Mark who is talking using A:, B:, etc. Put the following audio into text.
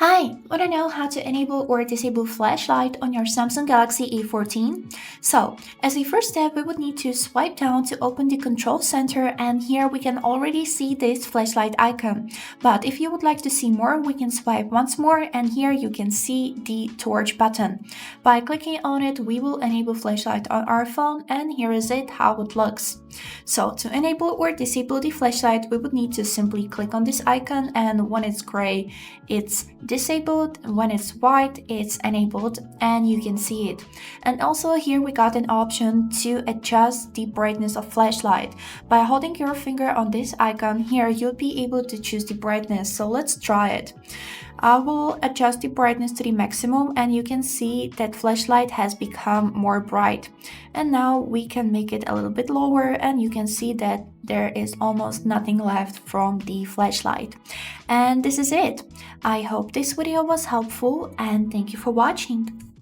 A: Hi, want to know how to enable or disable flashlight on your Samsung Galaxy A14? So, as a first step, we would need to swipe down to open the control center, and here we can already see this flashlight icon. But if you would like to see more, we can swipe once more, and here you can see the torch button. By clicking on it, we will enable flashlight on our phone, and here is it how it looks. So, to enable or disable the flashlight, we would need to simply click on this icon, and when it's gray, it's disabled. When it's white, it's enabled, and you can see it. And also here we got an option to adjust the brightness of flashlight. By holding your finger on this icon here, you'll be able to choose the brightness. So let's try it. I will adjust the brightness to the maximum, and you can see that flashlight has become more bright. And now we can make it a little bit lower, and you can see that there is almost nothing left from the flashlight. And this is it. I hope this video was helpful, and thank you for watching.